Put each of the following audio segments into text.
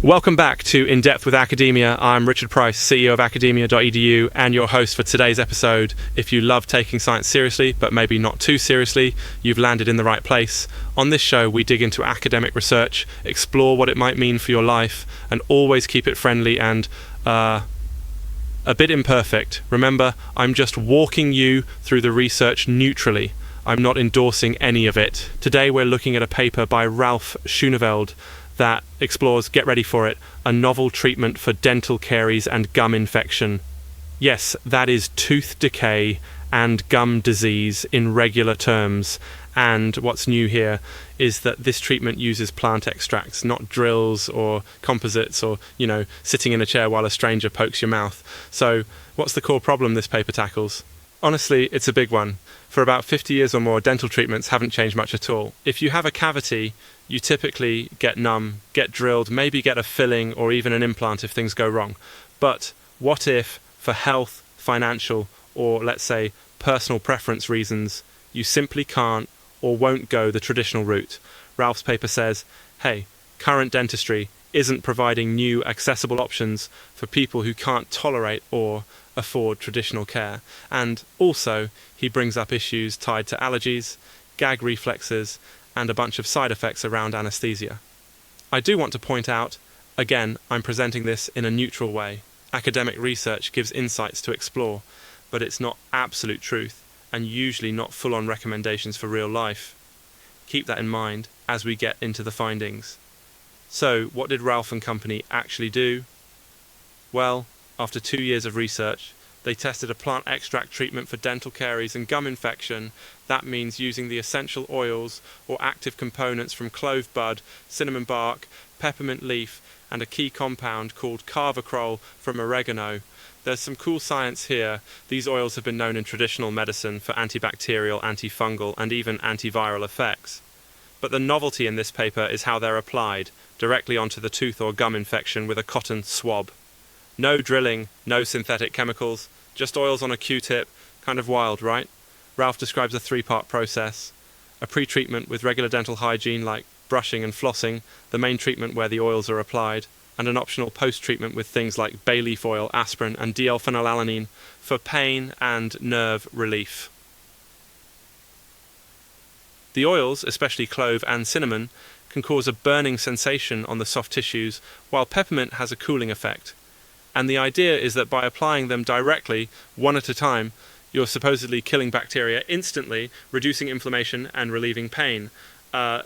Welcome back to In Depth with Academia. I'm Richard Price, CEO of academia.edu, and your host for today's episode. If you love taking science seriously, but maybe not too seriously, you've landed in the right place. On this show, we dig into academic research, explore what it might mean for your life, and always keep it friendly and a bit imperfect. Remember, I'm just walking you through the research neutrally. I'm not endorsing any of it. Today, we're looking at a paper by Ralf Schoeneveld that explores, get ready for it, a novel treatment for dental caries and gum infection. Yes, that is tooth decay and gum disease in regular terms. And what's new here is that this treatment uses plant extracts, not drills or composites or, sitting in a chair while a stranger pokes your mouth. So what's the core problem this paper tackles? Honestly, it's a big one. For about 50 years or more, dental treatments haven't changed much at all. If you have a cavity, you typically get numb, get drilled, maybe get a filling or even an implant if things go wrong. But what if, for health, financial, or let's say personal preference reasons, you simply can't or won't go the traditional route? Ralph's paper says, hey, current dentistry isn't providing new accessible options for people who can't tolerate or afford traditional care. And also, he brings up issues tied to allergies, gag reflexes, and a bunch of side effects around anesthesia. I do want to point out, again, I'm presenting this in a neutral way. Academic research gives insights to explore, but it's not absolute truth, and usually not full-on recommendations for real life. Keep that in mind as we get into the findings. So, what did Ralf and company actually do? Well, after 2 years of research, they tested a plant extract treatment for dental caries and gum infection. That means using the essential oils or active components from clove bud, cinnamon bark, peppermint leaf, and a key compound called carvacrol from oregano. There's some cool science here. These oils have been known in traditional medicine for antibacterial, antifungal, and even antiviral effects. But the novelty in this paper is how they're applied, directly onto the tooth or gum infection with a cotton swab. No drilling, no synthetic chemicals, just oils on a Q-tip. Kind of wild, right? Ralf describes a 3-part process. A pre-treatment with regular dental hygiene like brushing and flossing, the main treatment where the oils are applied, and an optional post-treatment with things like bay leaf oil, aspirin, and D-L-phenylalanine for pain and nerve relief. The oils, especially clove and cinnamon, can cause a burning sensation on the soft tissues, while peppermint has a cooling effect. And the idea is that by applying them directly, one at a time, you're supposedly killing bacteria instantly, reducing inflammation and relieving pain.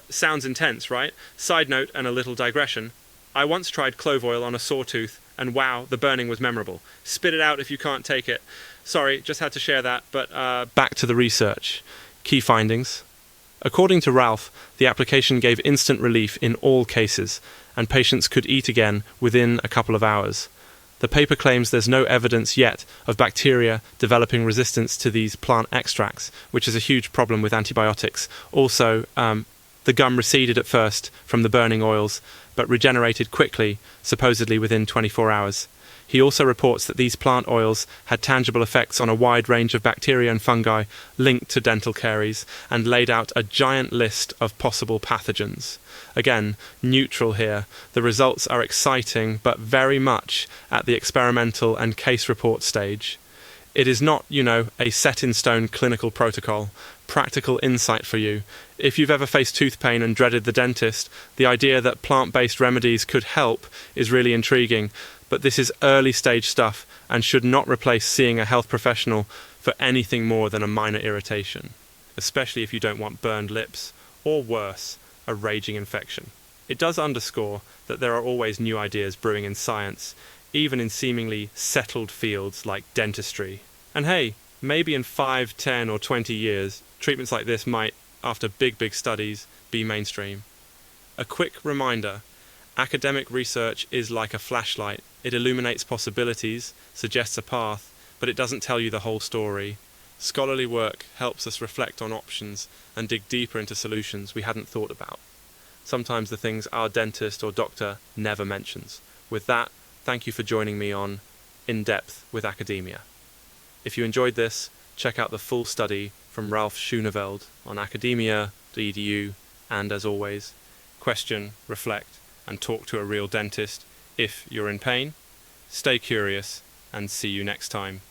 Sounds intense, right? Side note and a little digression. I once tried clove oil on a sore tooth, and wow, the burning was memorable. Spit it out if you can't take it. Sorry, just had to share that, but back to the research. Key findings. According to Ralf, the application gave instant relief in all cases, and patients could eat again within a couple of hours. The paper claims there's no evidence yet of bacteria developing resistance to these plant extracts, which is a huge problem with antibiotics. Also, the gum receded at first from the burning oils, but regenerated quickly, supposedly within 24 hours. He also reports that these plant oils had tangible effects on a wide range of bacteria and fungi linked to dental caries, and laid out a giant list of possible pathogens. Again, neutral here. The results are exciting, but very much at the experimental and case report stage. It is not, a set-in-stone clinical protocol. Practical insight for you. If you've ever faced tooth pain and dreaded the dentist, the idea that plant-based remedies could help is really intriguing, but this is early-stage stuff and should not replace seeing a health professional for anything more than a minor irritation, especially if you don't want burned lips, or worse, a raging infection. It does underscore that there are always new ideas brewing in science, even in seemingly settled fields like dentistry. And hey, maybe in 5, 10, or 20 years, treatments like this might, after big studies, be mainstream. A quick reminder, academic research is like a flashlight. It illuminates possibilities, suggests a path, but it doesn't tell you the whole story. Scholarly work helps us reflect on options and dig deeper into solutions we hadn't thought about. Sometimes the things our dentist or doctor never mentions. With that, thank you for joining me on In Depth with Academia. If you enjoyed this, check out the full study from Ralf Schoeneveld on academia.edu, and as always, question, reflect, and talk to a real dentist if you're in pain. Stay curious, and see you next time.